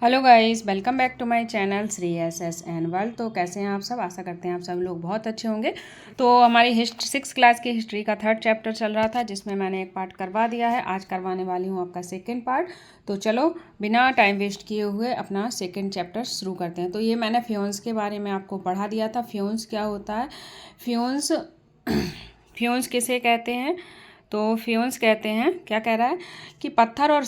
Hello guys, welcome back to my channel Shri S S N world. तो कैसे हैं आप सब? आशा करते हैं आप सब लोग बहुत अच्छे होंगे। तो हमारी हिस्ट्री 6 क्लास की हिस्ट्री का 3rd चैप्टर चल रहा था, जिसमें मैंने एक पार्ट करवा दिया है। आज करवाने वाली हूँ आपका 2nd पार्ट। तो चलो बिना टाइम वेस्ट किए हुए अपना 2nd चैप्टर शुरू करते हैं। तो ये मैंने फ्यून्स के बारे में आपको पढ़ा दिया था। फ्यून्स क्या होता है? फ्यून्स फ्यून्स किसे कहते हैं? तो फ्यून्स कहते हैं, क्या कह रहा है कि पत्थर और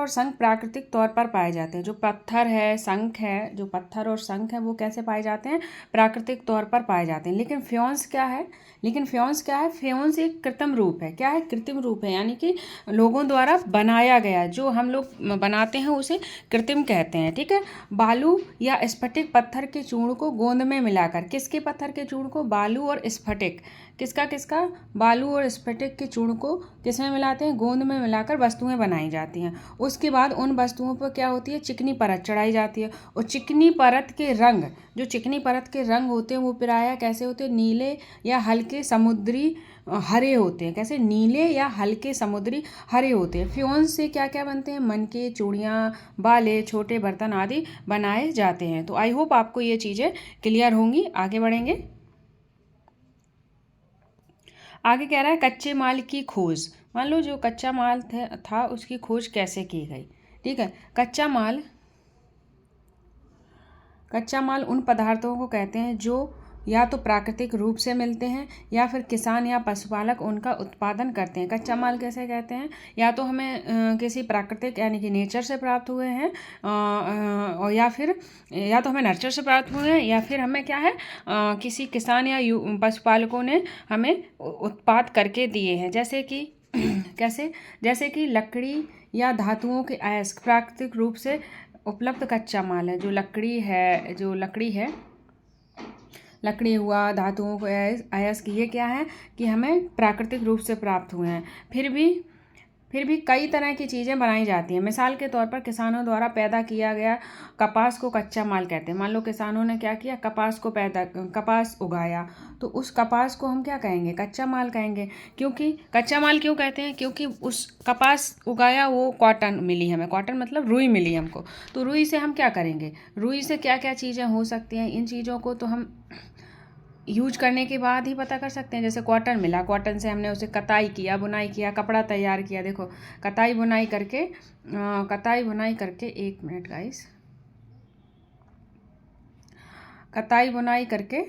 शंख प्राकृतिक तौर पर पाए जाते हैं। जो पत्थर है, शंख है, जो पत्थर और शंख है वो कैसे पाए जाते हैं? प्राकृतिक तौर पर पाए जाते हैं। लेकिन फ्योन्स क्या है? फ्योन्स एक कृत्रिम रूप है। क्या है? कृत्रिम रूप है, यानी कि लोगों द्वारा बनाया गया। जो हम लोग बनाते हैं उसे कृत्रिम कहते हैं। ठीक है। बालू या स्फटिक पत्थर के चूर्ण को गोंद में मिलाकर, किसके पत्थर के चूर्ण को? बालू और स्फटिक। किसका? बालू और स्फटिक के चूर्ण को किस में मिलाते हैं? गोंद में मिलाकर वस्तुएं बनाई जाती हैं। उसके बाद उन वस्तुओं पर क्या होती है? चिकनी परत चढ़ाई जाती है। और चिकनी परत के रंग होते हैं वो प्रायः कैसे होते हैं? नीले या हल्के समुद्री हरे होते हैं। कैसे? नीले या हल्के समुद्री हरे होते हैं। फ्योन्स से क्या क्या बनते हैं? मनके, चूड़ियाँ, बाले, छोटे बर्तन आदि बनाए जाते हैं। तो आई होप आपको ये चीज़ें क्लियर होंगी। आगे बढ़ेंगे। आगे कह रहा है कच्चे माल की खोज। मान लो जो कच्चा माल था उसकी खोज कैसे की गई। ठीक है। कच्चा माल उन पदार्थों को कहते हैं जो या तो प्राकृतिक रूप से मिलते हैं या फिर किसान या पशुपालक उनका उत्पादन करते हैं। कच्चा माल कैसे कहते हैं? या तो हमें किसी प्राकृतिक यानी कि नेचर से प्राप्त हुए हैं, और या तो हमें नर्चर से प्राप्त हुए हैं, या फिर हमें क्या है, किसी किसान या पशुपालकों ने हमें उत्पाद करके दिए हैं। जैसे कि कैसे? जैसे कि लकड़ी या धातुओं के अयस्क प्राकृतिक रूप से उपलब्ध कच्चा माल है। जो लकड़ी हुआ, धातुओं को अयस्क, ये क्या है कि हमें प्राकृतिक रूप से प्राप्त हुए हैं। फिर भी कई तरह की चीज़ें बनाई जाती हैं। मिसाल के तौर पर किसानों द्वारा पैदा किया गया कपास को कच्चा माल कहते हैं। मान लो किसानों ने क्या किया? कपास उगाया, तो उस कपास को हम क्या कहेंगे? कच्चा माल कहेंगे। क्योंकि कच्चा माल क्यों कहते हैं? क्योंकि उस कपास उगाया, वो कॉटन मिली हमें। कॉटन मतलब रुई मिली हमको। तो रुई से हम क्या करेंगे? रुई से क्या क्या चीज़ें हो सकती हैं? इन चीज़ों को तो हम यूज करने के बाद ही पता कर सकते हैं। जैसे कॉटन मिला, कॉटन से हमने उसे कताई किया, बुनाई किया, कपड़ा तैयार किया। देखो कताई बुनाई करके एक मिनट गाइस, कताई बुनाई करके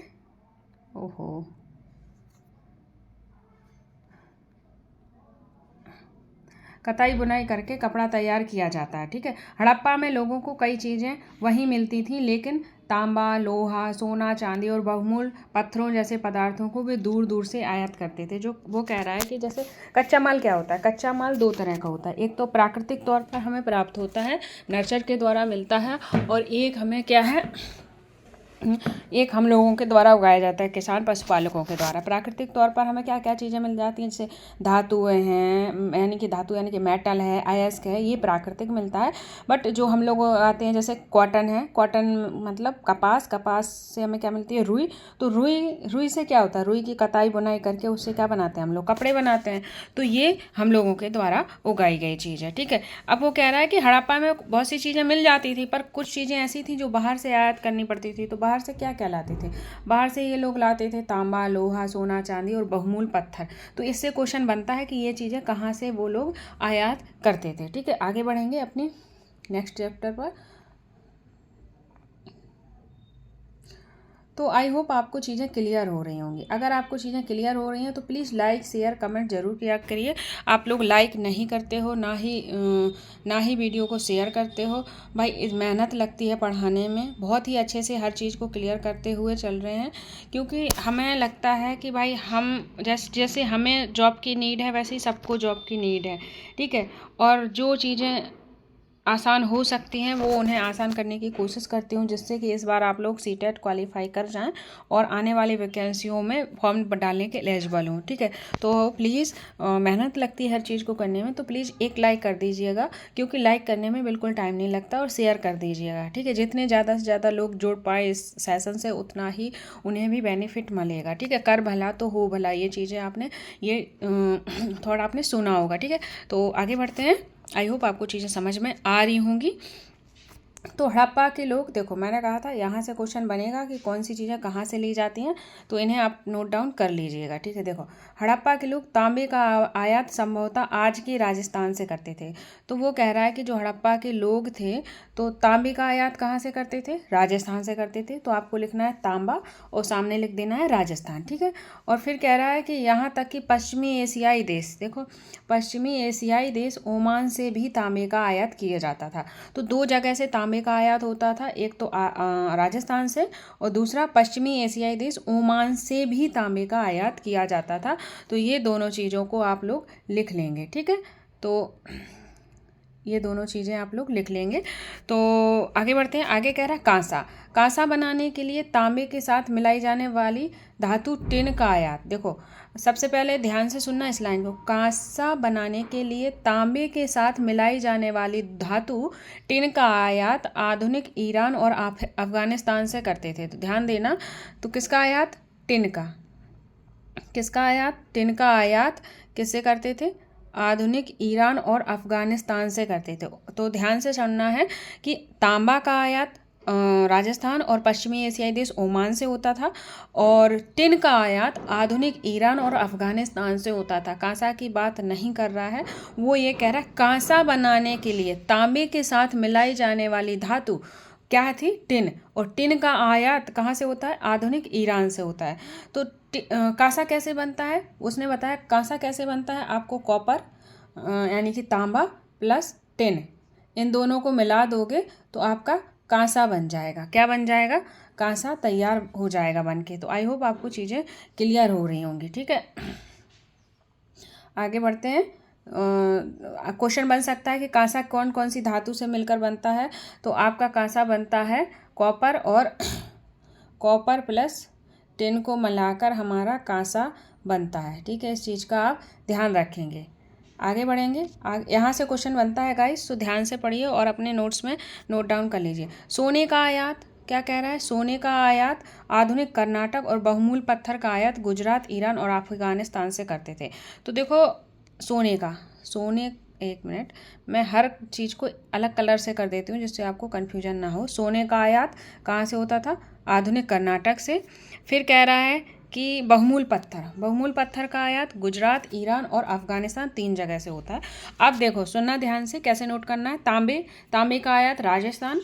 कताई बुनाई करके कपड़ा तैयार किया जाता है। ठीक है। हड़प्पा में लोगों को कई चीज़ें वहीं मिलती थीं, लेकिन तांबा, लोहा, सोना, चांदी और बहुमूल्य पत्थरों जैसे पदार्थों को वे दूर दूर से आयात करते थे। जो वो कह रहा है कि जैसे कच्चा माल क्या होता है? कच्चा माल 2 तरह का होता है। एक तो प्राकृतिक तौर पर हमें प्राप्त होता है, नर्चर के द्वारा मिलता है, और एक हमें क्या है, एक हम लोगों के द्वारा उगाया जाता है, किसान पशुपालकों के द्वारा। प्राकृतिक तौर पर हमें क्या क्या चीज़ें मिल जाती हैं? जैसे धातुएं हैं, यानी कि मेटल है, अयस्क है, ये प्राकृतिक मिलता है। बट जो हम लोग आते हैं, जैसे कॉटन है, कॉटन मतलब कपास से हमें क्या मिलती है? रुई। तो रुई से क्या होता है? रुई की कताई बुनाई करके उससे क्या बनाते हैं हम लोग? कपड़े बनाते हैं। तो ये हम लोगों के द्वारा उगाई गई चीज़ है। ठीक है। अब वो कह रहा है कि हड़प्पा में बहुत सी चीज़ें मिल जाती थी, पर कुछ चीज़ें ऐसी थी जो बाहर से आयात करनी पड़ती थी। तो बाहर से क्या क्या लाते थे? बाहर से ये लोग लाते थे तांबा, लोहा, सोना, चांदी और बहुमूल्य पत्थर। तो इससे क्वेश्चन बनता है कि ये चीज़ें कहाँ से वो लोग आयात करते थे। ठीक है। आगे बढ़ेंगे अपनी नेक्स्ट चैप्टर पर। तो आई होप आपको चीज़ें क्लियर हो रही होंगी। अगर आपको चीज़ें क्लियर हो रही हैं तो प्लीज़ लाइक, शेयर, कमेंट ज़रूर किया करिए। आप लोग लाइक नहीं करते हो, ना ही वीडियो को शेयर करते हो। भाई मेहनत लगती है पढ़ाने में, बहुत ही अच्छे से हर चीज़ को क्लियर करते हुए चल रहे हैं। क्योंकि हमें लगता है कि भाई हम जैसे हमें जॉब की नीड है, वैसे ही सबको जॉब की नीड है। ठीक है। और जो चीज़ें आसान हो सकती हैं वो उन्हें आसान करने की कोशिश करती हूँ, जिससे कि इस बार आप लोग सीटेट क्वालिफाई कर जाएं और आने वाली वैकेंसियों में फॉर्म डालने के एलिजिबल हों। ठीक है। तो प्लीज़, मेहनत लगती है हर चीज़ को करने में, तो प्लीज़ एक लाइक कर दीजिएगा, क्योंकि लाइक करने में बिल्कुल टाइम नहीं लगता। और शेयर कर दीजिएगा। ठीक है। जितने ज़्यादा से ज़्यादा लोग जुड़ पाए इस सेशन से, उतना ही उन्हें भी बेनिफिट मिलेगा। ठीक है। कर भला तो हो भला, ये चीज़ें आपने थोड़ा आपने सुना होगा। ठीक है। तो आगे बढ़ते हैं। आई होप आपको चीज़ें समझ में आ रही होंगी। तो हड़प्पा के लोग, देखो मैंने कहा था यहाँ से क्वेश्चन बनेगा कि कौन सी चीज़ें कहाँ से ली जाती हैं, तो इन्हें आप नोट डाउन कर लीजिएगा, ठीक है। देखो हड़प्पा के लोग तांबे का आयात संभवतः आज के राजस्थान से करते थे। तो वो कह रहा है कि जो हड़प्पा के लोग थे तो तांबे का आयात कहाँ से करते थे, राजस्थान से करते थे। तो आपको लिखना है तांबा और सामने लिख देना है राजस्थान, ठीक है। और फिर कह रहा है कि यहाँ तक कि पश्चिमी एशियाई देश, देखो पश्चिमी एशियाई देश ओमान से भी तांबे का आयात किया जाता था। तो दो जगह से तांबे का आयात होता था, एक तो राजस्थान से और दूसरा पश्चिमी एशियाई देश ओमान से भी तांबे का आयात किया जाता था। तो ये दोनों चीज़ों को आप लोग लिख लेंगे, ठीक है। तो ये दोनों चीज़ें आप लोग लिख लेंगे। तो आगे बढ़ते हैं। आगे कह रहा है कांसा। कांसा बनाने के लिए तांबे के साथ मिलाई जाने वाली धातु टिन का आयात। देखो सबसे पहले ध्यान से सुनना इस लाइन को। कांसा बनाने के लिए तांबे के साथ मिलाई जाने वाली धातु टिन का आयात आधुनिक ईरान और अफगानिस्तान से करते थे। तो ध्यान देना, तो किसका आयात, टिन का, किसका आयात, टिन का आयात किससे करते थे, आधुनिक ईरान और अफगानिस्तान से करते थे। तो ध्यान से सुनना है कि तांबा का आयात राजस्थान और पश्चिमी एशियाई देश ओमान से होता था और टिन का आयात आधुनिक ईरान और अफगानिस्तान से होता था। कांसा की बात नहीं कर रहा है, वो ये कह रहा है कांसा बनाने के लिए तांबे के साथ मिलाई जाने वाली धातु क्या थी, टिन, और टिन का आयात कहाँ से होता है, आधुनिक ईरान से होता है। तो कांसा कैसे बनता है, उसने बताया कांसा कैसे बनता है, आपको कॉपर यानी कि तांबा प्लस टिन इन दोनों को मिला दोगे तो आपका कांसा बन जाएगा। क्या बन जाएगा, कांसा तैयार हो जाएगा बन के। तो आई होप आपको चीज़ें क्लियर हो रही होंगी, ठीक है। आगे बढ़ते हैं। क्वेश्चन बन सकता है कि कांसा कौन कौन सी धातु से मिलकर बनता है। तो आपका कांसा बनता है कॉपर और कॉपर प्लस टिन को मिलाकर हमारा कांसा बनता है, ठीक है। इस चीज़ का आप ध्यान रखेंगे। आगे बढ़ेंगे। यहाँ से क्वेश्चन बनता है गाइस, तो ध्यान से पढ़िए और अपने नोट्स में नोट डाउन कर लीजिए। सोने का आयात क्या कह रहा है, सोने का आयात आधुनिक कर्नाटक और बहुमूल पत्थर का आयात गुजरात, ईरान और अफगानिस्तान से करते थे। तो देखो सोने का, सोने, एक मिनट मैं हर चीज़ को अलग कलर से कर देती हूँ जिससे आपको कन्फ्यूजन ना हो। सोने का आयात कहाँ से होता था, आधुनिक कर्नाटक से। फिर कह रहा है कि बहुमूल पत्थर का आयात गुजरात, ईरान और अफगानिस्तान 3 जगह से होता है। अब देखो सुनना ध्यान से, कैसे नोट करना है। तांबे का आयात राजस्थान,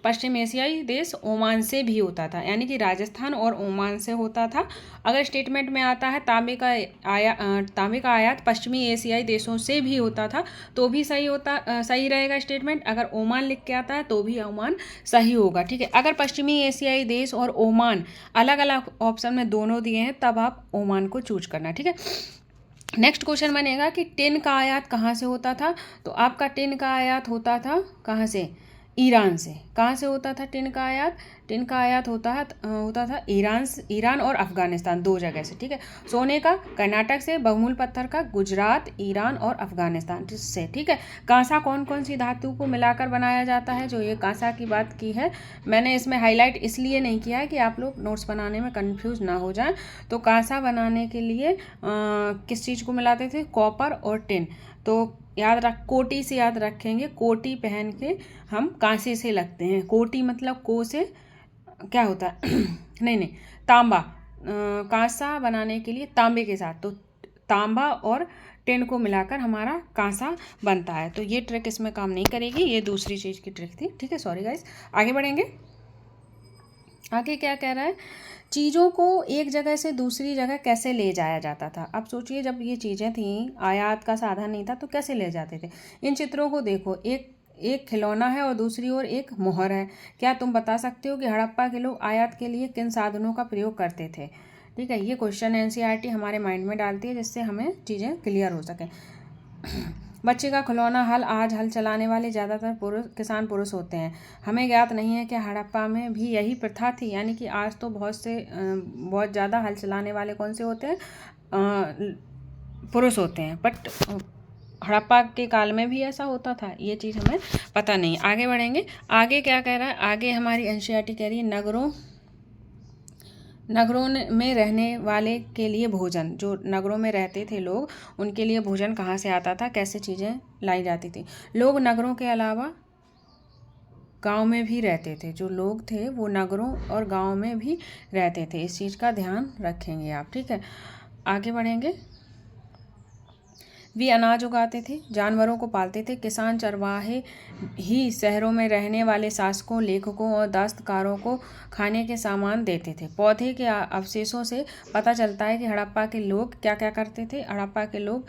पश्चिम एशियाई देश ओमान से भी होता था, यानी कि राजस्थान और ओमान से होता था। अगर स्टेटमेंट में आता है तांबे का आयात पश्चिमी एशियाई देशों से भी होता था तो भी सही रहेगा स्टेटमेंट। अगर ओमान लिख के आता है तो भी ओमान सही होगा, ठीक है। अगर पश्चिमी एशियाई देश और ओमान अलग अलग ऑप्शन में दोनों दिए हैं तब आप ओमान को चूज करना, ठीक है। नेक्स्ट क्वेश्चन बनेगा कि टिन का आयात कहाँ से होता था। तो आपका टिन का आयात होता था कहाँ से, ईरान से। कहाँ से होता था टिन का आयात, टिन का आयात होता था ईरान और अफगानिस्तान 2 जगह से, ठीक है। सोने का कर्नाटक से, बहुमूल पत्थर का गुजरात, ईरान और अफगानिस्तान से, ठीक है। कांसा कौन कौन सी धातु को मिलाकर बनाया जाता है, जो ये कांसा की बात की है मैंने इसमें हाईलाइट इसलिए नहीं किया है कि आप लोग नोट्स बनाने में कंफ्यूज ना हो जाए। तो कांसा बनाने के लिए किस चीज़ को मिलाते थे, कॉपर और टिन। तो कोटी से याद रखेंगे, कोटी पहन के हम कांसे से लगते हैं। कोटी मतलब को से क्या होता है नहीं तांबा, कांसा बनाने के लिए तांबे के साथ, तो तांबा और टिन को मिलाकर हमारा कांसा बनता है। तो ये ट्रिक इसमें काम नहीं करेगी, ये दूसरी चीज़ की ट्रिक थी, ठीक है। Sorry guys. आगे बढ़ेंगे। आगे क्या कह रहा है, चीज़ों को एक जगह से दूसरी जगह कैसे ले जाया जाता था। अब सोचिए जब ये चीज़ें थीं, आयात का साधन नहीं था तो कैसे ले जाते थे। इन चित्रों को देखो, एक खिलौना है और दूसरी ओर एक मोहर है। क्या तुम बता सकते हो कि हड़प्पा के लोग आयात के लिए किन साधनों का प्रयोग करते थे, ठीक है। ये क्वेश्चन एनसीईआरटी हमारे माइंड में डालती है जिससे हमें चीज़ें क्लियर हो सकें। बच्चे का खिलौना हल, आज हल चलाने वाले ज़्यादातर किसान पुरुष होते हैं। हमें ज्ञात नहीं है कि हड़प्पा में भी यही प्रथा थी, यानी कि आज तो बहुत ज़्यादा हल चलाने वाले कौन से होते हैं, पुरुष होते हैं, बट हड़प्पा के काल में भी ऐसा होता था, ये चीज़ हमें पता नहीं। आगे बढ़ेंगे। आगे क्या कह रहा है, आगे हमारी एनसीईआरटी कह रही है नगरों में रहने वाले के लिए भोजन, जो नगरों में रहते थे लोग उनके लिए भोजन कहाँ से आता था, कैसे चीज़ें लाई जाती थी। लोग नगरों के अलावा गांव में भी रहते थे, जो लोग थे वो नगरों और गांव में भी रहते थे। इस चीज़ का ध्यान रखेंगे आप, ठीक है। आगे बढ़ेंगे। वे अनाज उगाते थे, जानवरों को पालते थे। किसान चरवाहे ही शहरों में रहने वाले शासकों, लेखकों और दस्तकारों को खाने के सामान देते थे। पौधे के अवशेषों से पता चलता है कि हड़प्पा के लोग क्या क्या करते थे। हड़प्पा के लोग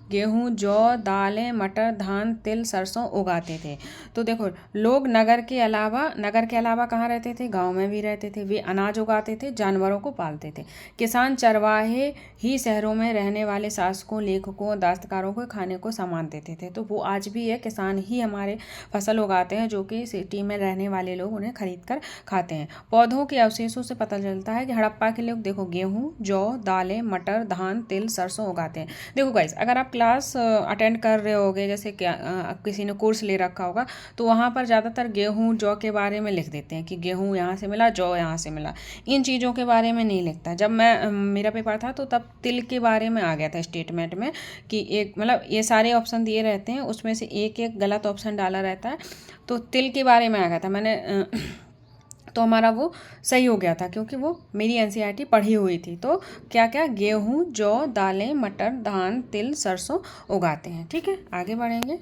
गेहूँ, जौ, दालें, मटर, धान, तिल, सरसों उगाते थे। तो देखो, लोग नगर के अलावा कहाँ रहते थे, गांव में भी रहते थे। वे अनाज उगाते थे, जानवरों को पालते थे। किसान चरवाहे ही शहरों में रहने वाले शासकों, लेखकों, दस्तकारों को खाने को सामान देते थे। तो वो आज भी है, किसान ही हमारे फसल उगाते हैं, जो कि सिटी में रहने वाले लोग उन्हें खरीद कर खाते हैं। पौधों के अवशेषों से पता चलता है कि हड़प्पा के लोग देखो गेहूँ, जौ, दालें, मटर, धान, तिल, सरसों उगाते हैं। देखो गाइस, अगर आप क्लास अटेंड कर रहे होगे, जैसे किसी ने कोर्स ले रखा होगा, तो वहाँ पर ज़्यादातर गेहूँ, जौ के बारे में लिख देते हैं कि गेहूँ यहाँ से मिला, जौ यहाँ से मिला। इन चीज़ों के बारे में नहीं लिखता। जब मेरा पेपर था तो तब तिल के बारे में आ गया था स्टेटमेंट में कि एक मतलब ये सारे ऑप्शन दिए रहते हैं, उसमें से एक एक गलत ऑप्शन डाला रहता है। तो तिल के बारे में आ गया था मैंने तो हमारा वो सही हो गया था, क्योंकि वो मेरी एनसीईआरटी पढ़ी हुई थी। तो क्या क्या, गेहूँ, जौ, दालें, मटर, धान, तिल, सरसों उगाते हैं, ठीक है। आगे बढ़ेंगे।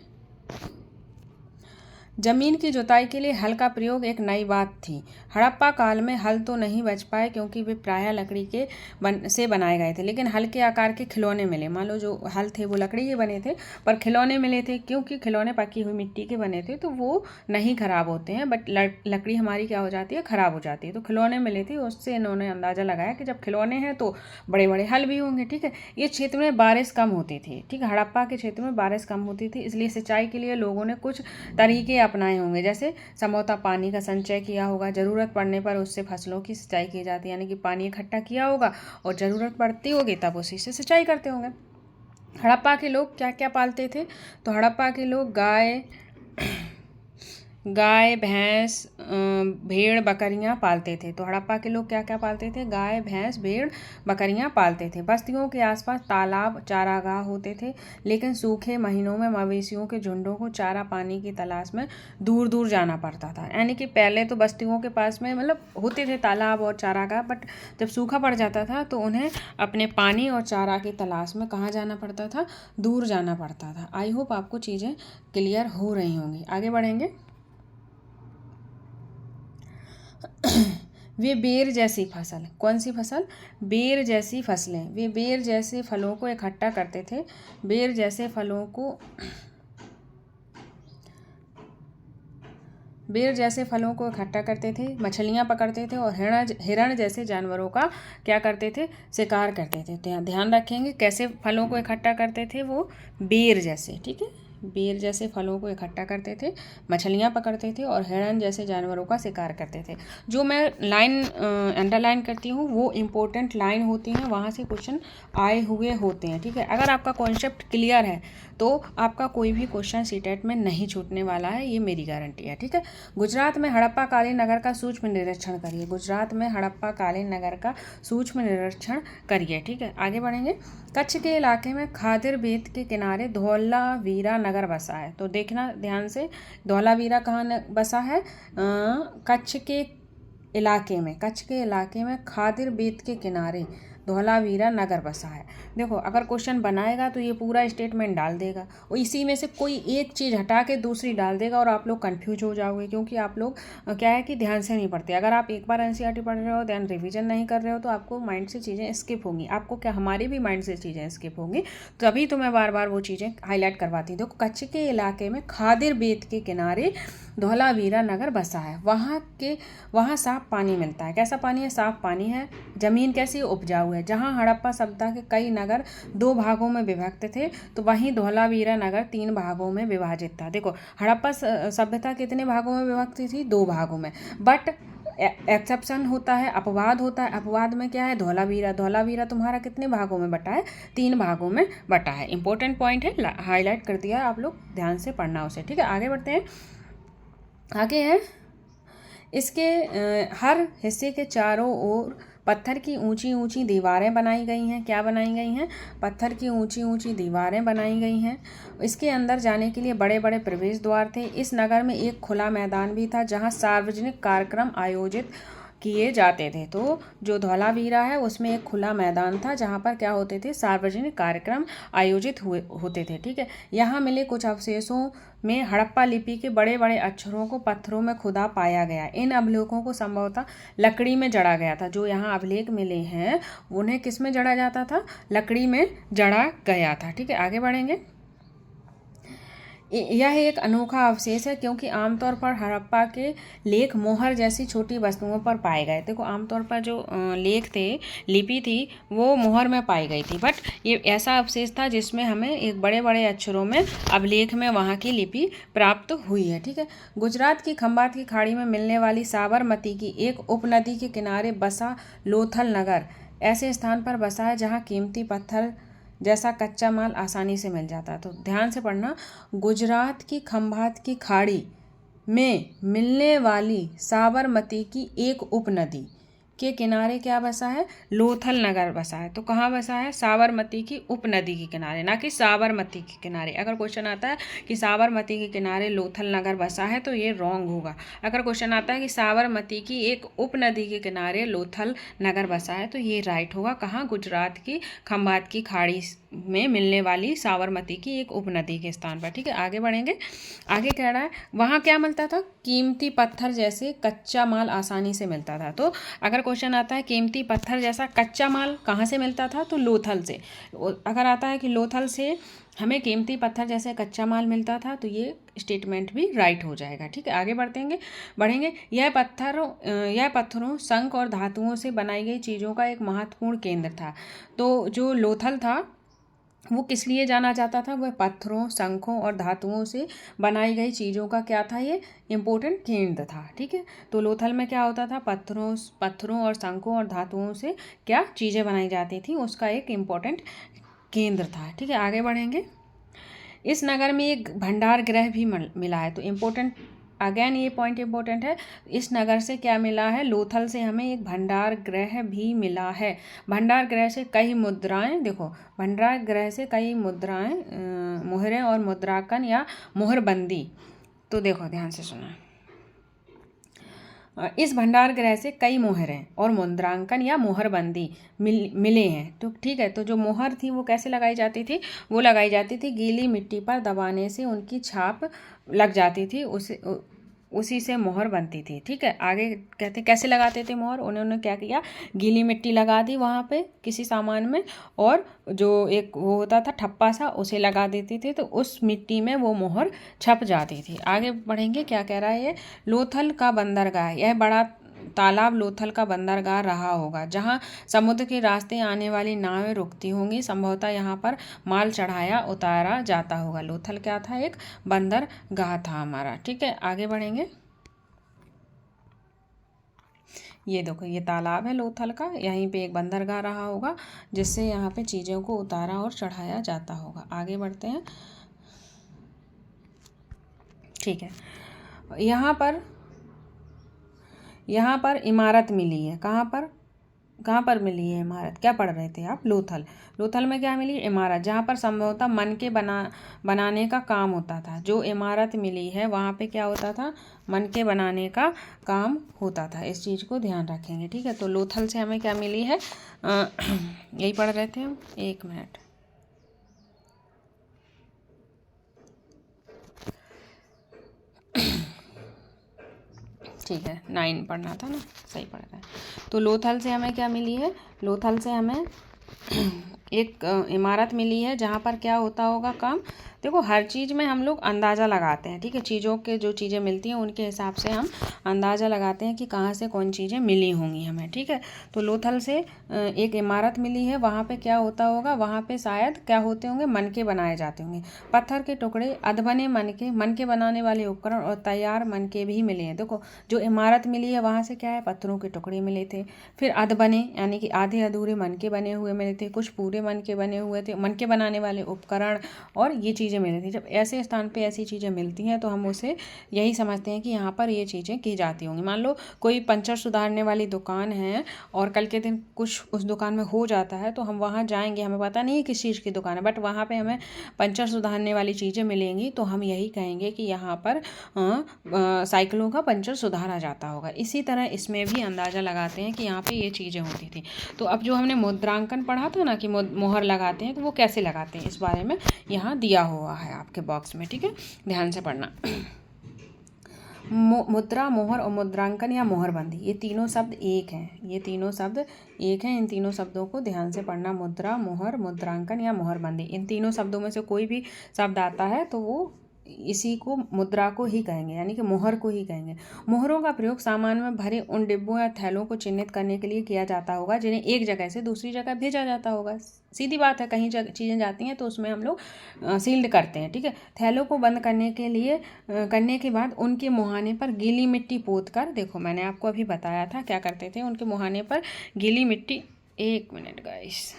जमीन की जुताई के लिए हल का प्रयोग एक नई बात थी। हड़प्पा काल में हल तो नहीं बच पाए, क्योंकि वे प्रायः लकड़ी के से बनाए गए थे, लेकिन हल के आकार के खिलौने मिले। मान लो जो हल थे वो लकड़ी के बने थे, पर खिलौने मिले थे, क्योंकि खिलौने पकी हुई मिट्टी के बने थे, तो वो नहीं खराब होते हैं। बट लकड़ी हमारी क्या हो जाती है, खराब हो जाती है। तो खिलौने मिले थे, उससे इन्होंने अंदाज़ा लगाया कि जब खिलौने हैं तो बड़े बड़े हल भी होंगे, ठीक है। ये क्षेत्र में बारिश कम होती थी, ठीक है। हड़प्पा के क्षेत्र में बारिश कम होती थी, इसलिए सिंचाई के लिए लोगों ने कुछ तरीके अपनाए होंगे, जैसे समौता पानी का संचय किया होगा। ज़रूरत पड़ने पर उससे फसलों की सिंचाई की जाती है, यानी कि पानी इकट्ठा किया होगा और ज़रूरत पड़ती होगी तब उसी से सिंचाई करते होंगे। हड़प्पा के लोग क्या क्या पालते थे, तो हड़प्पा के लोग गाय, भैंस, भेड़, बकरियां पालते थे। तो हड़प्पा के लोग क्या क्या पालते थे, गाय, भैंस, भेड़, बकरियां पालते थे। बस्तियों के आसपास तालाब, चारागाह होते थे, लेकिन सूखे महीनों में मवेशियों के झुंडों को चारा पानी की तलाश में दूर दूर जाना पड़ता था। यानी कि पहले तो बस्तियों के पास में मतलब होते थे तालाब और चारागाह, बट जब सूखा पड़ जाता था तो उन्हें अपने पानी और चारा की तलाश में कहाँ जाना पड़ता था, दूर जाना पड़ता था। आई होप आपको चीज़ें क्लियर हो रही होंगी। आगे बढ़ेंगे। वे बेर जैसी फसल, कौन सी फसल, बेर जैसी फसलें, वे बेर जैसे फलों को इकट्ठा करते थे। बेर जैसे फलों को इकट्ठा करते थे, मछलियाँ पकड़ते थे और हिरण जैसे जानवरों का क्या करते थे, शिकार करते थे। ध्यान रखेंगे कैसे फलों को इकट्ठा करते थे, वो बेर जैसे, ठीक है। बेर जैसे फलों को इकट्ठा करते थे, मछलियाँ पकड़ते थे और हिरण जैसे जानवरों का शिकार करते थे। जो मैं लाइन अंडरलाइन करती हूँ वो इम्पोर्टेंट लाइन होती हैं, वहाँ से क्वेश्चन आए हुए होते हैं, ठीक है। अगर आपका कॉन्सेप्ट क्लियर है तो आपका कोई भी क्वेश्चन सीटेट में नहीं छूटने वाला है, ये मेरी गारंटी है, ठीक है। गुजरात में हड़प्पा कालीन नगर का सूक्ष्म निरीक्षण करिए। गुजरात में हड़प्पा कालीन नगर का सूक्ष्म निरीक्षण करिए, ठीक है। आगे बढ़ेंगे। कच्छ के इलाके में खादिर बेट के किनारे धौलावीरा नगर बसा है। तो देखना ध्यान से, धौलावीरा कहाँ बसा है, कच्छ के इलाके में खादिर बेट के किनारे धौलावीरा नगर बसा है। देखो, अगर क्वेश्चन बनाएगा तो ये पूरा स्टेटमेंट डाल देगा और इसी में से कोई एक चीज़ हटा के दूसरी डाल देगा और आप लोग कंफ्यूज हो जाओगे, क्योंकि आप लोग क्या है कि ध्यान से नहीं पढ़ते। अगर आप एक बार एनसीईआरटी पढ़ रहे हो, ध्यान रिवीजन नहीं कर रहे हो, तो आपको माइंड से चीज़ें स्किप होंगी। आपको क्या, हमारे भी माइंड से चीज़ें स्किप होंगी, तभी तो मैं बार बार वो चीज़ें हाईलाइट करवाती हूँ। देखो, कच्छ के इलाके में खादिर बेट के किनारे धौलावीरा नगर बसा है। वहाँ साफ पानी मिलता है। कैसा पानी है, साफ पानी है। ज़मीन कैसी, उपजाऊ है। जहाँ हड़प्पा सभ्यता के कई नगर 2 भागों में विभक्त थे, तो वहीं धौलावीरा नगर 3 भागों में विभाजित था। देखो, हड़प्पा सभ्यता कितने भागों में विभक्त थी, 2 भागों में। बट एक्सेप्शन होता है, अपवाद होता है। अपवाद में क्या है, धौलावीरा तुम्हारा कितने भागों में बटा है, 3 भागों में बटा है। इंपॉर्टेंट पॉइंट है, हाईलाइट कर दिया है, आप लोग ध्यान से पढ़ना उसे, ठीक है। आगे बढ़ते हैं। आगे है इसके हर हिस्से के चारों ओर पत्थर की ऊंची ऊंची दीवारें बनाई गई हैं। क्या बनाई गई हैं? पत्थर की ऊंची ऊंची दीवारें बनाई गई हैं। इसके अंदर जाने के लिए बड़े बड़े प्रवेश द्वार थे। इस नगर में एक खुला मैदान भी था जहां सार्वजनिक कार्यक्रम आयोजित किए जाते थे। तो जो धौलावीरा है उसमें एक खुला मैदान था जहाँ पर क्या होते थे? सार्वजनिक कार्यक्रम आयोजित होते थे। ठीक है। यहाँ मिले कुछ अवशेषों में हड़प्पा लिपि के बड़े बड़े अक्षरों को पत्थरों में खुदा पाया गया। इन अभिलेखों को संभवतः लकड़ी में जड़ा गया था। जो यहाँ अभिलेख मिले हैं उन्हें किस में जड़ा जाता था? लकड़ी में जड़ा गया था। ठीक है, आगे बढ़ेंगे। यह एक अनोखा अवशेष है क्योंकि आमतौर पर हड़प्पा के लेख मोहर जैसी छोटी वस्तुओं पर पाए गए। देखो, आमतौर पर जो लेख थे, लिपि थी, वो मोहर में पाई गई थी, बट ये ऐसा अवशेष था जिसमें हमें एक बड़े बड़े अक्षरों में अभिलेख में वहाँ की लिपि प्राप्त हुई है। ठीक है। गुजरात की खंभात की खाड़ी में मिलने वाली साबरमती की एक उपनदी के किनारे बसा लोथल नगर ऐसे स्थान पर बसा है जहाँ कीमती पत्थर जैसा कच्चा माल आसानी से मिल जाता है। तो ध्यान से पढ़ना। गुजरात की खंभात की खाड़ी में मिलने वाली साबरमती की एक उपनदी के किनारे क्या बसा है? लोथल नगर बसा है। तो कहाँ बसा है? साबरमती की उपनदी के किनारे, ना कि साबरमती के किनारे। अगर क्वेश्चन आता है कि साबरमती के किनारे लोथल नगर बसा है तो ये रॉन्ग होगा। अगर क्वेश्चन आता है कि साबरमती की एक उपनदी के किनारे लोथल नगर बसा है तो ये राइट होगा। कहाँ? गुजरात की खंभात की खाड़ी में मिलने वाली साबरमती की एक उपनदी के स्थान पर। ठीक है, आगे बढ़ेंगे। आगे कह रहा है वहाँ क्या मिलता था? कीमती पत्थर जैसे कच्चा माल आसानी से मिलता था। तो अगर क्वेश्चन आता है कीमती पत्थर जैसा कच्चा माल कहाँ से मिलता था? तो लोथल से। अगर आता है कि लोथल से हमें कीमती पत्थर जैसे कच्चा माल मिलता था तो ये स्टेटमेंट भी राइट हो जाएगा। ठीक है, आगे बढ़ेंगे। यह पत्थरों, शंख और धातुओं से बनाई गई चीज़ों का एक महत्वपूर्ण केंद्र था। तो जो लोथल था वो किस लिए जाना जाता था? वह पत्थरों, शंखों और धातुओं से बनाई गई चीज़ों का क्या था? ये इम्पोर्टेंट केंद्र था। ठीक है। तो लोथल में क्या होता था? पत्थरों और शंखों और धातुओं से क्या चीज़ें बनाई जाती थी, उसका एक इम्पोर्टेंट केंद्र था। ठीक है, आगे बढ़ेंगे। इस नगर में एक भंडार गृह भी मिला है। तो इम्पोर्टेंट, अगेन ये पॉइंट इम्पोर्टेंट है। इस नगर से क्या मिला है? लोथल से हमें एक भंडार गृह भी मिला है। भंडार गृह से कई मुद्राएं, देखो, भंडार गृह से कई मुद्राएं, मोहरें और मुद्रांकन या मोहरबंदी। तो देखो ध्यान से सुना। इस भंडार गृह से कई मोहरें और मुद्रांकन या मोहरबंदी मिले हैं। तो ठीक है। तो जो मोहर थी वो कैसे लगाई जाती थी? वो लगाई जाती थी गीली मिट्टी पर दबाने से उनकी छाप लग जाती थी, उसी से मोहर बनती थी। ठीक है, आगे कहते कैसे लगाते थे मोहर? उन्होंने क्या किया? गीली मिट्टी लगा दी वहाँ पे किसी सामान में, और जो एक वो होता था ठप्पा सा, उसे लगा देते थे, तो उस मिट्टी में वो मोहर छप जाती थी। आगे बढ़ेंगे। क्या कह रहा है ये? लोथल का बंदरगाह, यह बड़ा तालाब लोथल का बंदरगाह रहा होगा जहाँ समुद्र के रास्ते आने वाली नावें रुकती होंगी। संभवतः यहाँ पर माल चढ़ाया उतारा जाता होगा। लोथल क्या था? एक बंदरगाह था हमारा। ठीक है, आगे बढ़ेंगे। ये देखो, ये तालाब है लोथल का, यहीं पे एक बंदरगाह रहा होगा जिससे यहाँ पे चीज़ों को उतारा और चढ़ाया जाता होगा। आगे बढ़ते हैं। ठीक है, यहाँ पर इमारत मिली है। कहाँ पर मिली है इमारत? क्या पढ़ रहे थे आप? लोथल में क्या मिली? इमारत, जहाँ पर संभवतः मन के बनाने का काम होता था। जो इमारत मिली है वहाँ पे क्या होता था? मन के बनाने का काम होता था। इस चीज़ को ध्यान रखेंगे। ठीक है। तो लोथल से हमें क्या मिली है? यही पढ़ रहे थे हम। एक मिनट। ठीक है, 9 पढ़ना था ना, सही पढ़ रहा है। तो लोथल से हमें क्या मिली है? लोथल से हमें एक इमारत मिली है जहाँ पर क्या होता होगा काम? देखो, हर चीज़ में हम लोग अंदाज़ा लगाते हैं। ठीक है, चीज़ों के जो चीज़ें मिलती हैं उनके हिसाब से हम अंदाज़ा लगाते हैं कि कहाँ से कौन चीज़ें मिली होंगी हमें। ठीक है। तो लोथल से एक इमारत मिली है, वहाँ पे क्या होता होगा? वहाँ पे शायद क्या होते होंगे? मन के बनाए जाते होंगे। पत्थर के टुकड़े, अधबने मन के बनाने वाले उपकरण और तैयार मन के भी मिले हैं। देखो, जो इमारत मिली है वहाँ से क्या है? पत्थरों के टुकड़े मिले थे। फिर अधबने यानी कि आधे अधूरे मन के बने हुए मिले थे, कुछ पूरे मन के बने हुए थे, मन के बनाने वाले उपकरण, और ये चीज़ें चीज़ें मिली थी। जब ऐसे स्थान पे ऐसी चीज़ें मिलती हैं तो हम उसे यही समझते हैं कि यहाँ पर ये चीज़ें की जाती होंगी। मान लो कोई पंचर सुधारने वाली दुकान है और कल के दिन कुछ उस दुकान में हो जाता है तो हम वहाँ जाएंगे, हमें पता नहीं है किस चीज़ की दुकान है, बट वहाँ पे हमें पंचर सुधारने वाली चीज़ें मिलेंगी तो हम यही कहेंगे कि यहाँ पर साइकिलों का पंचर सुधारा जाता होगा। इसी तरह इसमें भी अंदाज़ा लगाते हैं कि यहाँ पे ये चीज़ें होती थी। तो अब जो हमने मुद्रांकन पढ़ा था ना कि मोहर लगाते हैं, तो वो कैसे लगाते हैं इस बारे में यहाँ दिया हुआ है आपके बॉक्स में, ठीक है, ध्यान से पढ़ना। मुद्रा, मोहर और मुद्रांकन या मोहरबंदी, ये तीनों शब्द एक हैं, ये तीनों शब्द एक हैं। इन तीनों शब्दों को ध्यान से पढ़ना, मुद्रा, मोहर, मुद्रांकन या मोहरबंदी। इन तीनों शब्दों में से कोई भी शब्द आता है तो वो इसी को मुद्रा को ही कहेंगे, यानी कि मोहर को ही कहेंगे। मोहरों का प्रयोग सामान में भरे उन डिब्बों या थैलों को चिन्हित करने के लिए किया जाता होगा जिन्हें एक जगह से दूसरी जगह भेजा जाता होगा। सीधी बात है, कहीं चीज़ें जाती हैं तो उसमें हम लोग सील्ड करते हैं, ठीक है। थैलों को बंद करने के लिए करने के बाद उनके मुहाने पर गीली मिट्टी पोत कर, देखो मैंने आपको अभी बताया था क्या करते थे, उनके मुहाने पर गीली मिट्टी, एक मिनट गाइस,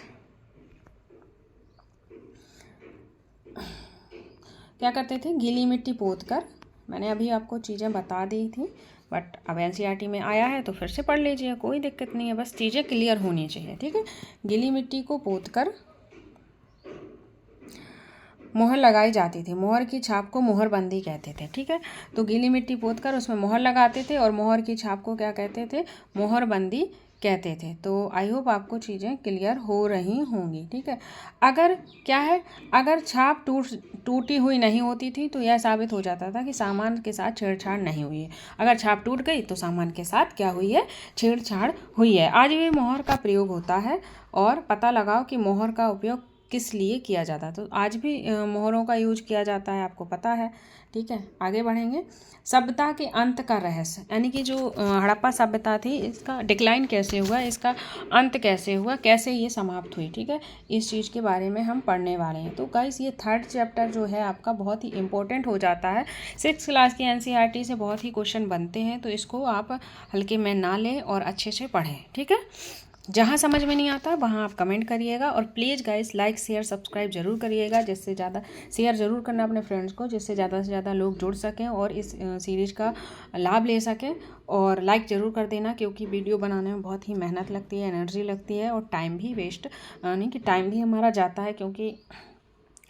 क्या करते थे, गीली मिट्टी पोत कर, मैंने अभी आपको चीज़ें बता दी थी बट अब एनसीईआरटी में आया है तो फिर से पढ़ लीजिए, कोई दिक्कत नहीं है, बस चीज़ें क्लियर होनी चाहिए, ठीक है। गीली मिट्टी को पोत कर मोहर लगाई जाती थी। मोहर की छाप को मोहरबंदी कहते थे, ठीक है। तो गीली मिट्टी पोत कर उसमें मोहर लगाते थे और मोहर की छाप को क्या कहते थे, मोहरबंदी कहते थे। तो आई होप आपको चीज़ें क्लियर हो रही होंगी, ठीक है। अगर क्या है, अगर छाप टूटी हुई नहीं होती थी तो यह साबित हो जाता था कि सामान के साथ छेड़छाड़ नहीं हुई है। अगर छाप टूट गई तो सामान के साथ क्या हुई है, छेड़छाड़ हुई है। आज भी मोहर का प्रयोग होता है और पता लगाओ कि मोहर का उपयोग किस लिए किया जाता है। तो आज भी मोहरों का यूज किया जाता है, आपको पता है, ठीक है। आगे बढ़ेंगे। सभ्यता के अंत का रहस्य, यानी कि जो हड़प्पा सभ्यता थी इसका डिक्लाइन कैसे हुआ, इसका अंत कैसे हुआ, कैसे ये समाप्त हुई, ठीक है, इस चीज़ के बारे में हम पढ़ने वाले हैं। तो गाइस ये 3rd चैप्टर जो है आपका बहुत ही इंपॉर्टेंट हो जाता है। 6th क्लास की एनसीईआरटी से बहुत ही क्वेश्चन बनते हैं, तो इसको आप हल्के में ना लें और अच्छे से पढ़ें, ठीक है। जहाँ समझ में नहीं आता वहाँ आप कमेंट करिएगा और please guys like share subscribe जरूर करिएगा, जिससे ज़्यादा शेयर ज़रूर करना अपने फ्रेंड्स को, जिससे ज़्यादा से ज़्यादा लोग जुड़ सकें और इस सीरीज़ का लाभ ले सकें। और लाइक ज़रूर कर देना क्योंकि वीडियो बनाने में बहुत ही मेहनत लगती है, एनर्जी लगती है और टाइम भी वेस्ट, यानी कि टाइम भी हमारा जाता है क्योंकि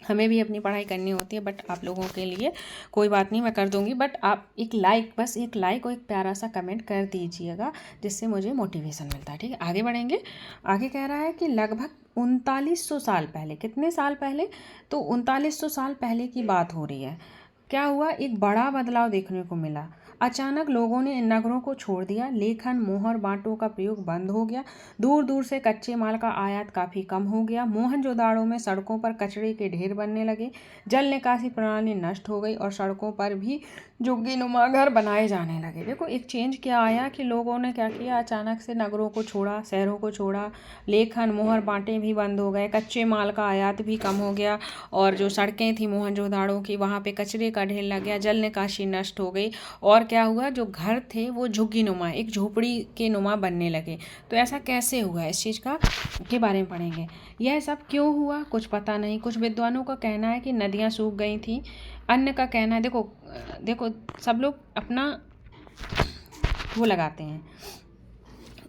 हमें भी अपनी पढ़ाई करनी होती है। बट आप लोगों के लिए कोई बात नहीं, मैं कर दूंगी, बट आप एक लाइक, बस एक लाइक और एक प्यारा सा कमेंट कर दीजिएगा जिससे मुझे मोटिवेशन मिलता है, ठीक है। आगे बढ़ेंगे। आगे कह रहा है कि लगभग 3900 साल पहले, कितने साल पहले, तो 3900 साल पहले की बात हो रही है। क्या हुआ, एक बड़ा बदलाव देखने को मिला। अचानक लोगों ने इन नगरों को छोड़ दिया, लेखन, मोहर, बांटों का प्रयोग बंद हो गया, दूर दूर से कच्चे माल का आयात काफ़ी कम हो गया, मोहनजोदाड़ो में सड़कों पर कचरे के ढेर बनने लगे, जल निकासी प्रणाली नष्ट हो गई और सड़कों पर भी झुग्गीनुमा घर बनाए जाने लगे। देखो एक चेंज क्या आया कि लोगों ने क्या किया, अचानक से नगरों को छोड़ा, शहरों को छोड़ा, लेखन, मोहर, बांटे भी बंद हो गए, कच्चे माल का आयात भी कम हो गया और जो सड़कें थी मोहनजोदाड़ो की वहाँ पे कचरे का ढेर लग गया, जल निकासी नष्ट हो गई और क्या हुआ, जो घर थे वो झुग्गीनुमा, एक झोपड़ी के नुमा बनने लगे। तो ऐसा कैसे हुआ, इस चीज़ का के बारे में पढ़ेंगे। यह सब क्यों हुआ कुछ पता नहीं। कुछ विद्वानों का कहना है कि नदियाँ सूख गई थी, अन्य का कहना है, देखो सब लोग अपना वो लगाते हैं,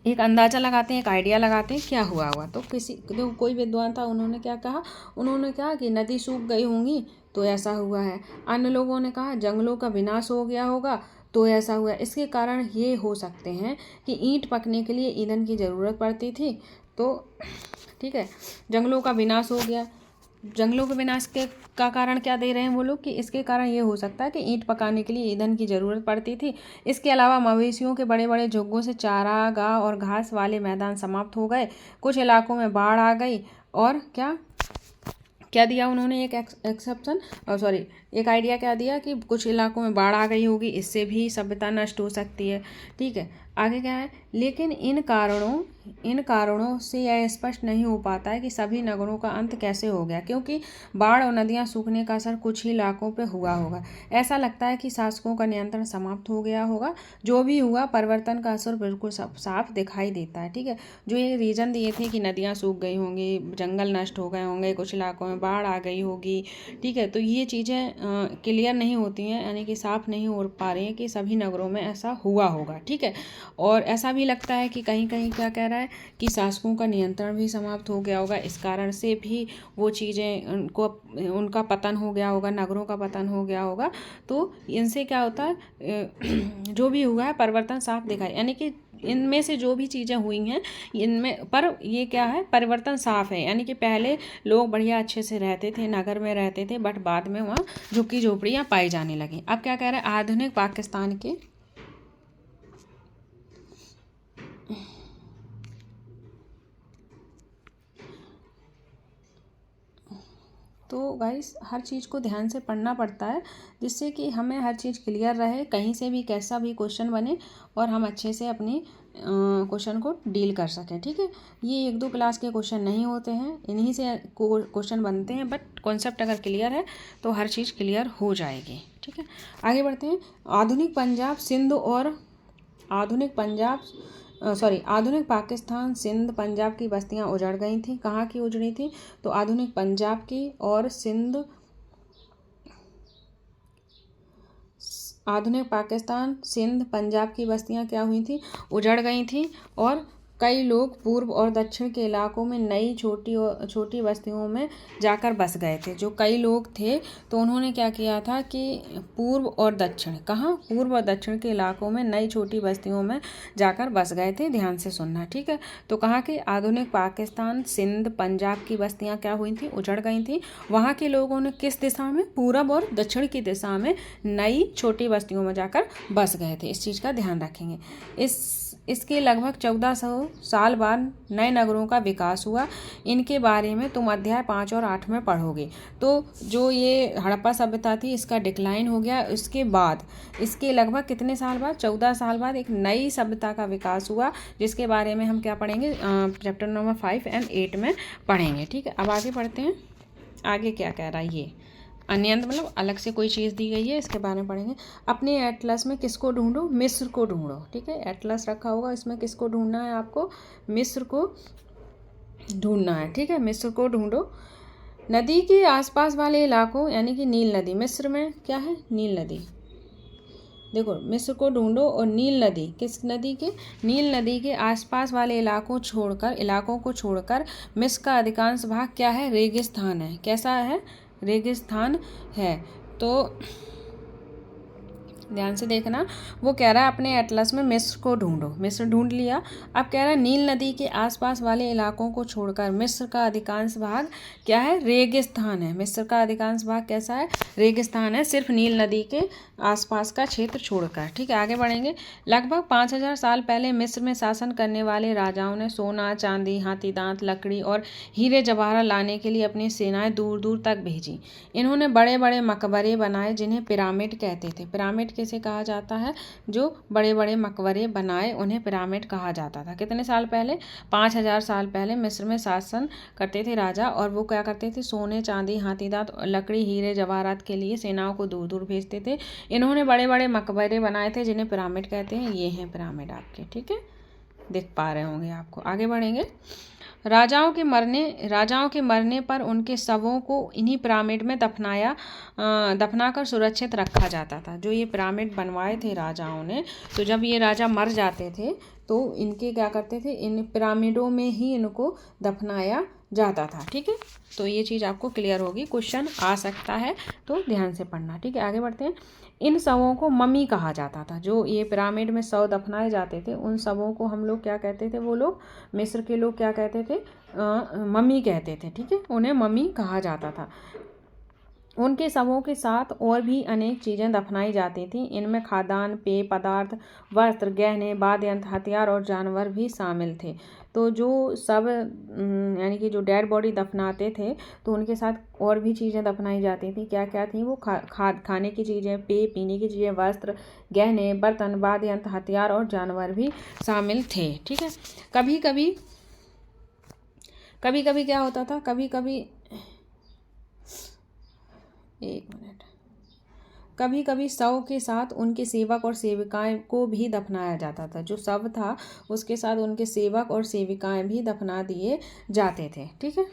एक अंदाज़ा लगाते हैं, एक आइडिया लगाते हैं क्या हुआ होगा। तो कोई विद्वान था, उन्होंने क्या कहा, उन्होंने कहा कि नदी सूख गई होंगी तो ऐसा हुआ है। अन्य लोगों ने कहा जंगलों का विनाश हो गया होगा तो ऐसा हुआ। इसके कारण ये हो सकते हैं कि ईंट पकने के लिए ईंधन की ज़रूरत पड़ती थी, तो ठीक है, जंगलों का विनाश हो गया। जंगलों के विनाश का कारण क्या दे रहे हैं वो लोग कि इसके कारण ये हो सकता है कि ईंट पकाने के लिए ईंधन की ज़रूरत पड़ती थी। इसके अलावा मवेशियों के बड़े बड़े झुग्गों से चारागाह और घास वाले मैदान समाप्त हो गए, कुछ इलाकों में बाढ़ आ गई और क्या दिया उन्होंने, एक एक्सेप्शन, एक आइडिया क्या दिया कि कुछ इलाकों में बाढ़ आ गई होगी, इससे भी सभ्यता नष्ट हो सकती है। ठीक है, आगे क्या है, लेकिन इन कारणों से यह स्पष्ट नहीं हो पाता है कि सभी नगरों का अंत कैसे हो गया, क्योंकि बाढ़ और नदियां सूखने का असर कुछ ही इलाकों पर हुआ होगा। ऐसा लगता है कि शासकों का नियंत्रण समाप्त हो गया होगा। जो भी हुआ, परिवर्तन का असर बिल्कुल साफ दिखाई देता है। ठीक है, जो ये रीज़न दिए थे कि नदियाँ सूख गई होंगी, जंगल नष्ट हो गए होंगे, कुछ इलाकों में बाढ़ आ गई होगी, ठीक है, तो ये चीज़ें क्लियर नहीं होती हैं, यानी कि साफ नहीं हो पा रही हैं कि सभी नगरों में ऐसा हुआ होगा। ठीक है, और ऐसा भी लगता है कि कहीं कहीं क्या कह रहा है कि शासकों का नियंत्रण भी समाप्त हो गया होगा, इस कारण से भी वो चीज़ें उनका पतन हो गया होगा, नगरों का पतन हो गया होगा। तो इनसे क्या होता है, जो भी हुआ है परिवर्तन साफ दिखाई, यानी कि इनमें से जो भी चीज़ें हुई हैं इनमें, पर ये क्या है, परिवर्तन साफ है, यानी कि पहले लोग बढ़िया अच्छे से रहते थे, नगर में रहते थे, बट बाद में वहाँ झुग्गी झोपड़ियाँ पाई जाने लगी। अब क्या कह रहे हैं, आधुनिक पाकिस्तान के तो गाइस हर चीज़ को ध्यान से पढ़ना पड़ता है, जिससे कि हमें हर चीज़ क्लियर रहे, कहीं से भी कैसा भी क्वेश्चन बने और हम अच्छे से अपनी क्वेश्चन को डील कर सकें। ठीक है, ये 1-2 क्लास के क्वेश्चन नहीं होते हैं, इन्हीं से क्वेश्चन बनते हैं, बट कॉन्सेप्ट अगर क्लियर है तो हर चीज़ क्लियर हो जाएगी। ठीक है, आगे बढ़ते हैं। आधुनिक पाकिस्तान, सिंध, पंजाब की बस्तियां उजड़ गई थीं। कहाँ की उजड़ी थी, तो आधुनिक पंजाब की और आधुनिक पाकिस्तान, सिंध, पंजाब की बस्तियां क्या हुई थी, उजड़ गई थी, और कई लोग पूर्व और दक्षिण के इलाकों में नई छोटी बस्तियों में जाकर बस गए थे। जो कई लोग थे तो उन्होंने क्या किया था कि पूर्व और दक्षिण के इलाकों में नई छोटी बस्तियों में जाकर बस गए थे। ध्यान से सुनना। ठीक है, तो कहाँ के, आधुनिक पाकिस्तान, सिंध, पंजाब की बस्तियाँ क्या हुई थी, उजड़ गई थी। वहाँ के लोगों ने किस दिशा में, पूरब और दक्षिण की दिशा में नई छोटी बस्तियों में जाकर बस गए थे। इस चीज़ का ध्यान रखेंगे। इसके लगभग 1400 साल बाद नए नगरों का विकास हुआ। इनके बारे में तुम अध्याय 5 और 8 में पढ़ोगे। तो जो ये हड़प्पा सभ्यता थी, इसका डिक्लाइन हो गया। इसके बाद, इसके लगभग कितने साल बाद, 14 साल बाद एक नई सभ्यता का विकास हुआ, जिसके बारे में हम क्या पढ़ेंगे, चैप्टर नंबर 5 और 8 में पढ़ेंगे। ठीक है, अब आगे पढ़ते हैं। आगे क्या कह रहा है, ये अन्यंत मतलब अलग से कोई चीज़ दी गई है, इसके बारे में पढ़ेंगे। अपने एटलस में किसको ढूंढो, मिस्र को ढूंढो। ठीक है, एटलस रखा होगा, इसमें किसको ढूंढना है आपको, मिस्र को ढूंढना है। ठीक है, मिस्र को ढूंढो। नदी के आसपास वाले इलाकों, यानी कि नील नदी, मिस्र में क्या है, नील नदी। देखो, मिस्र को ढूंढो और नील नदी, किस नदी के, नील नदी के आसपास वाले इलाकों को छोड़कर मिस्र का अधिकांश भाग क्या है, रेगिस्तान है। कैसा है, रेगिस्तान है। तो ध्यान से देखना, वो कह रहा है अपने एटलस में मिस्र को ढूंढो। मिस्र ढूंढ लिया। अब कह रहा है नील नदी के आसपास वाले इलाकों को छोड़कर मिस्र का अधिकांश भाग क्या है, रेगिस्तान है। मिस्र का अधिकांश भाग कैसा है, रेगिस्तान है, सिर्फ नील नदी के आसपास का क्षेत्र छोड़कर। ठीक है, आगे बढ़ेंगे। लगभग 5000 साल पहले मिस्र में शासन करने वाले राजाओं ने सोना, चांदी, हाथी दांत, लकड़ी और हीरे जवाहरात लाने के लिए अपनी सेनाएं दूर दूर तक भेजी। इन्होंने बड़े बड़े मकबरे बनाए, जिन्हें पिरामिड कहते थे। पिरामिड किसे कहा जाता है, जो बड़े बड़े मकबरे बनाए उन्हें पिरामिड कहा जाता था। कितने साल पहले, 5000 साल पहले मिस्र में शासन करते थे राजा, और वो क्या करते थे, सोने, चांदी, हाथी दांत, लकड़ी, हीरे जवाहरात के लिए सेनाओं को दूर दूर भेजते थे। इन्होंने बड़े बड़े मकबरे बनाए थे, जिन्हें पिरामिड कहते हैं। ये हैं पिरामिड आपके। ठीक है, देख पा रहे होंगे आपको। आगे बढ़ेंगे। राजाओं के मरने पर उनके शवों को इन्हीं पिरामिड में दफनाकर सुरक्षित रखा जाता था। जो ये पिरामिड बनवाए थे राजाओं ने, तो जब ये राजा मर जाते थे तो इनके क्या करते थे, इन पिरामिडों में ही इनको दफनाया जाता था। ठीक है, तो ये चीज़ आपको क्लियर होगी, क्वेश्चन आ सकता है, तो ध्यान से पढ़ना। ठीक है, आगे बढ़ते हैं। इन शवों को मम्मी कहा जाता था। जो ये पिरामिड में शव दफनाए जाते थे, उन शवों को हम लोग क्या कहते थे, वो लोग मिस्र के लोग क्या कहते थे, मम्मी कहते थे। ठीक है, उन्हें मम्मी कहा जाता था। उनके शवों के साथ और भी अनेक चीज़ें दफनाई जाती थीं। इनमें खाद्यान्न, पेय पदार्थ, वस्त्र, गहने, वाद्य यंत्र, हथियार और जानवर भी शामिल थे। तो जो सब यानी कि जो डेड बॉडी दफनाते थे तो उनके साथ और भी चीज़ें दफनाई जाती थी। क्या क्या थी वो? खाने की चीज़ें, पेय पीने की चीज़ें, वस्त्र, गहने, बर्तन, वाद्य यंत्र, हथियार और जानवर भी शामिल थे। ठीक है। कभी कभी क्या होता था, कभी कभी शव के साथ उनके सेवक और सेविकाएं को भी दफनाया जाता था। जो शव था उसके साथ उनके सेवक और सेविकाएं भी दफना दिए जाते थे। ठीक है।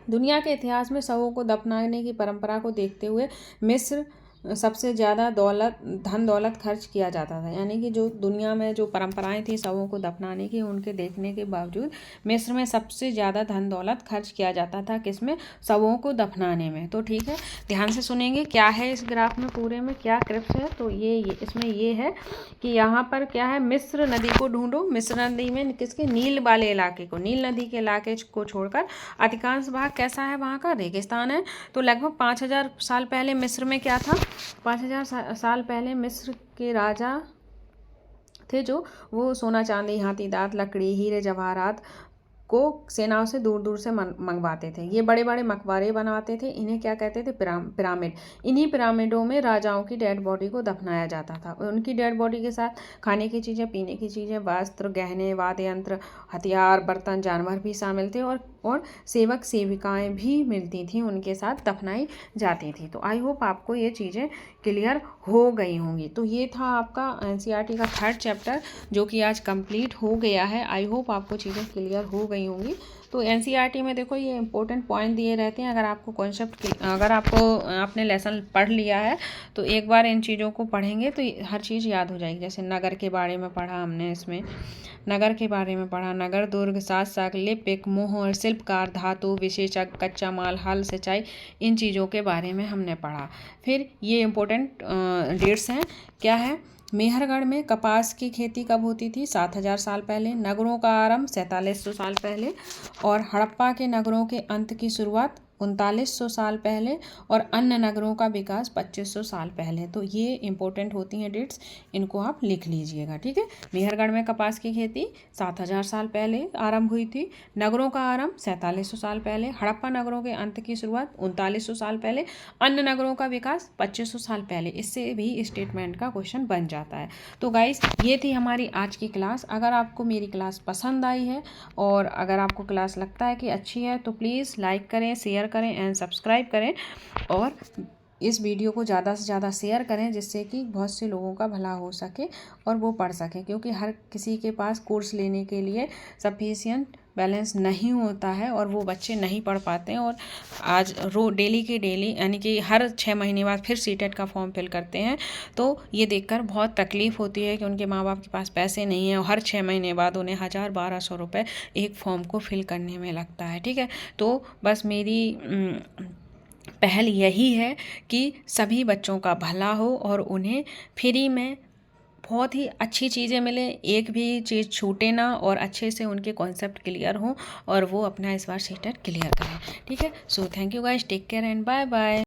दुनिया के इतिहास में शवों को दफनाने की परंपरा को देखते हुए मिस्र सबसे ज़्यादा धन दौलत खर्च किया जाता था। यानी कि जो दुनिया में जो परंपराएं थी शवों को दफनाने की, उनके देखने के बावजूद मिस्र में सबसे ज़्यादा धन दौलत खर्च किया जाता था। किसमें? शवों को दफनाने में। तो ठीक है, ध्यान से सुनेंगे क्या है इस ग्राफ में, पूरे में क्या क्रिप्स है। तो ये इसमें ये है कि यहाँ पर क्या है, मिस्र नदी को ढूंढो। मिस्र नदी में किसके? नील वाले इलाके को, नील नदी के इलाके को छोड़कर अधिकांश भाग कैसा है? वहाँ का रेगिस्तान है। तो लगभग 5000 साल पहले मिस्र में क्या था? 5000 साल पहले मिस्र के राजा थे जो वो सोना, चांदी, हाथी दांत, लकड़ी, हीरे जवाहरात को सेनाओं से दूर दूर से मंगवाते थे। ये बड़े बड़े मकबरे बनाते थे। इन्हें क्या कहते थे? पिरामिड। इन्हीं पिरामिडों में राजाओं की डेड बॉडी को दफनाया जाता था। उनकी डेड बॉडी के साथ खाने की चीज़ें, पीने की चीज़ें, वस्त्र, गहने, वाद्य यंत्र, हथियार, बर्तन, जानवर भी शामिल थे और सेवक सेविकाएं भी मिलती थी, उनके साथ दफनाई जाती थी। तो आई होप आपको ये चीज़ें क्लियर हो गई होंगी। तो ये था आपका एनसीईआरटी का 3rd चैप्टर जो कि आज कंप्लीट हो गया है। आई होप आपको चीज़ें क्लियर हो गई होंगी। तो एनसीईआरटी में देखो ये इंपॉर्टेंट पॉइंट दिए रहते हैं। अगर आपको अगर आपने लेसन पढ़ लिया है तो एक बार इन चीज़ों को पढ़ेंगे तो हर चीज़ याद हो जाएगी। जैसे नगर के बारे में पढ़ा हमने, इसमें नगर के बारे में पढ़ा, नगर, दुर्ग, शासक, लिपिक, मोहर, शिल्पकार, धातु विशेषज्ञ, कच्चा माल, हल, सिंचाई, इन चीज़ों के बारे में हमने पढ़ा। फिर ये इम्पोर्टेंट डेट्स हैं। क्या है? मेहरगढ़ में कपास की खेती कब होती थी? 7000 साल पहले। नगरों का आरंभ 4700 साल पहले। और हड़प्पा के नगरों के अंत की शुरुआत 3900 साल पहले। और अन्य नगरों का विकास 2500 साल पहले। तो ये इंपॉर्टेंट होती हैं डेट्स, इनको आप लिख लीजिएगा। ठीक है। मेहरगढ़ में कपास की खेती 7000 साल पहले आरंभ हुई थी। नगरों का आरंभ 4700 साल पहले। हड़प्पा नगरों के अंत की शुरुआत 3900 साल पहले। अन्य नगरों का विकास 2500 साल पहले। इससे भी स्टेटमेंट का क्वेश्चन बन जाता है। तो गाइस ये थी हमारी आज की क्लास। अगर आपको मेरी क्लास पसंद आई है और अगर आपको क्लास लगता है कि अच्छी है तो प्लीज़ लाइक करें, शेयर करें एंड सब्सक्राइब करें और इस वीडियो को ज़्यादा से ज़्यादा शेयर करें जिससे कि बहुत से लोगों का भला हो सके और वो पढ़ सकें। क्योंकि हर किसी के पास कोर्स लेने के लिए सफिशिएंट बैलेंस नहीं होता है और वो बच्चे नहीं पढ़ पाते हैं और आज डेली के डेली यानी कि हर 6 महीने बाद फिर सीटेट का फॉर्म फिल करते हैं। तो ये देखकर बहुत तकलीफ़ होती है कि उनके माँ बाप के पास पैसे नहीं हैं और हर 6 महीने बाद उन्हें 1000-1200 रुपये एक फॉर्म को फिल करने में लगता है। ठीक है। तो बस मेरी पहल यही है कि सभी बच्चों का भला हो और उन्हें फ्री में बहुत ही अच्छी चीज़ें मिले, एक भी चीज़ छूटे ना और अच्छे से उनके कॉन्सेप्ट क्लियर हों और वो अपना इस बार सीटेट क्लियर करें। ठीक है। So thank you guys, take care and bye bye.